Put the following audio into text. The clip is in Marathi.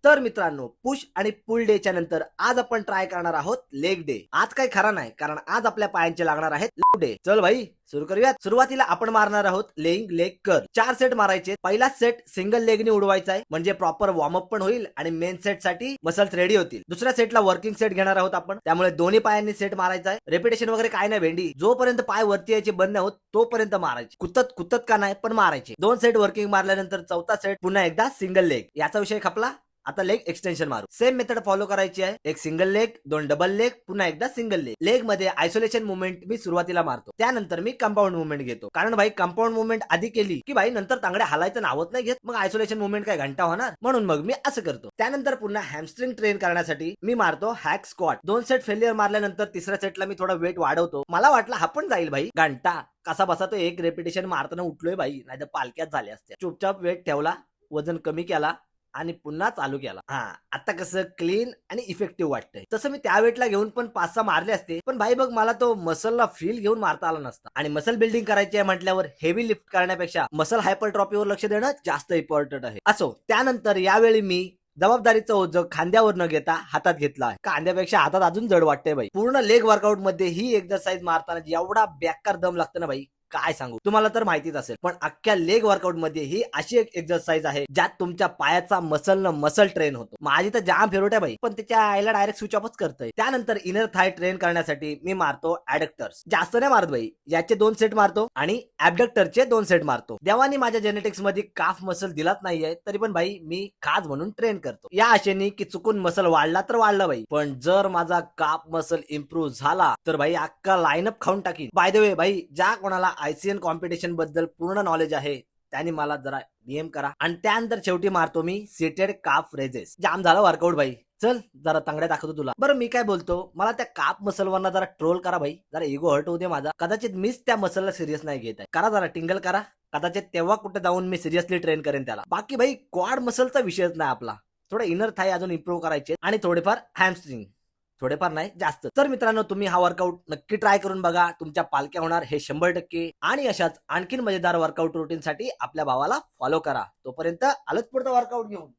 तर मित्रांनो, पुश आणि पुल डेच्या नंतर आज आपण ट्राय करणार आहोत लेग डे. आज काही खरा नाही, कारण आज आपल्या पायांचे लागणार आहेत लेग डे. चल भाई सुरू करूयात. सुरुवातीला आपण मारणार आहोत लेइंग लेग कर. 4 सेट मारायचे. पहिला सेट सिंगल लेगने उडवायचा आहे, म्हणजे प्रॉपर वॉर्मअप पण होईल आणि मेन सेट साठी मसल्स रेडी होतील. दुसऱ्या सेटला वर्किंग सेट घेणार आहोत आपण, त्यामुळे दोन्ही पायांनी सेट मारायचा आहे. रेपिटेशन वगैरे काय नाही भेंडी, जोपर्यंत पाय वरती यायचे बंद नाही होत तोपर्यंत मारायचे. कुतत कुतत का नाही पण मारायचे. 2 सेट वर्किंग मारल्यानंतर चौथा सेट पुन्हा एकदा सिंगल लेग. याचा विषय खपला. आता लेग एक्सटेन्शन मारू. सेम मेथड फॉलो करायची आहे. एक सिंगल लेग, 2 डबल लेग, पुन्हा एकदा सिंगल लेग. लेग मध्ये आयसोलेशन मुवमेंट मी सुरुवातीला मारतो, त्यानंतर मी कंपाऊंड मुवमेंट घेतो. कारण भाई कंपाऊंड मुवमेंट आधी केली की भाई नंतर तांगड्या हलायचं नावत नाही घेत, मग आयसोलेशन मुवमेंट काय घंटा होणार, म्हणून मग मी असं करतो. त्यानंतर पुन्हा हॅमस्ट्रिंग ट्रेन करण्यासाठी मी मारतो हॅक स्क्वॉट. 2 सेट फेलियर मारल्यानंतर तिसऱ्या सेटला मी थोडा वेट वाढवतो. मला वाटलं हा पण जाईल भाई, घंटा कसा बसा तो एक रेपिटेशन मारताना उठलोय भाई, नाही तर पालक्यात झाल्या असत्या. चुपचाप वेट ठेवला, वजन कमी केला आणि पुन्हा चालू केला. आता कसं क्लीन आणि इफेक्टिव्ह वाटतंय. तसं मी त्या वेटला घेऊन पण 5-6 मारले असते, पण भाई बघ मला तो मसलला फील घेऊन मारता आला नसता. आणि मसल बिल्डिंग करायची आहे म्हटल्यावर हेवी लिफ्ट करण्यापेक्षा मसल हायपरट्रॉफीवर लक्ष देणं जास्त इम्पॉर्टंट आहे. असो, त्यानंतर यावेळी मी जबाबदारीचं ओझं खांद्यावर न घेता हातात घेतला आहे. खांद्यापेक्षा हातात अजून जड वाटतंय भाई. पूर्ण लेग वर्कआउट मध्ये ही एक्सरसाइज मारताना एवढा बेकार दम लागतं ना भाई, काय सांगू. तुम्हाला तर माहितीच असेल, पण अख्ख्या लेग वर्कआउट मध्ये ही अशी एक एक्सरसाइज आहे ज्यात तुमच्या पायाचा मसल ट्रेन होतो. माझी तर जाम फेवरेट आहे भाई, पण त्याच्या आईला डायरेक्ट स्विच ऑफच करतोय. त्यानंतर इनर थाय ट्रेन करण्यासाठी मी मारतो ऍडक्टर्स. जास्त नाही मारत भाई, याचे 2 सेट मारतो आणि ऍबडक्टरचे 2 सेट मारतो. देवानी माझ्या जेनेटिक्स मध्ये काफ मसल दिलाच नाहीये, तरी पण भाई मी खास म्हणून ट्रेन करतो. या आशेने की चुकून मसल वाढला तर वाढला भाई, पण जर माझा काफ मसल इम्प्रूव्ह झाला तर भाई अख्खा लाईनअप खाऊन टाकीन. बाय द वे भाई, ज्या कोणाला आयसीएन कॉम्पिटिशन बद्दल पूर्ण नॉलेज आहे त्यांनी मला जरा डीएम करा. आणि त्यानंतर शेवटी मारतो मी सीटेड काफ रेजेस. जाम झाला वर्कआउट भाई. चल जरा तांगड्या दाखवतो तुला. बरं मी काय बोलतो, मला त्या काप मसलवरना जरा ट्रोल करा भाई, जरा इगो हर्ट होऊ दे माझा. कदाचित मीच त्या मसलला सिरियस नाही घेत आहे. करा जरा टिंगल करा, कदाचित तेव्हा कुठे जाऊन मी सिरियसली ट्रेन करेन त्याला. बाकी भाई क्वाड मसलचा विषयच नाही आपला. थोडं इनर थाय अजून इम्प्रूव्ह करायचे आणि थोडेफार हॅमस्ट्रिंग, थोडेफार नाही जास्त. तर मित्रांनो, तुम्ही हा वर्कआउट नक्की ट्राय करून बघा, तुमच्या पालक्या होणार हे 100%. आणि अशाच आणखीन मजेदार वर्कआउट रुटीन साठी आपल्या भावाला फॉलो करा. तोपर्यंत आलंच पुढचा वर्कआउट घेऊन.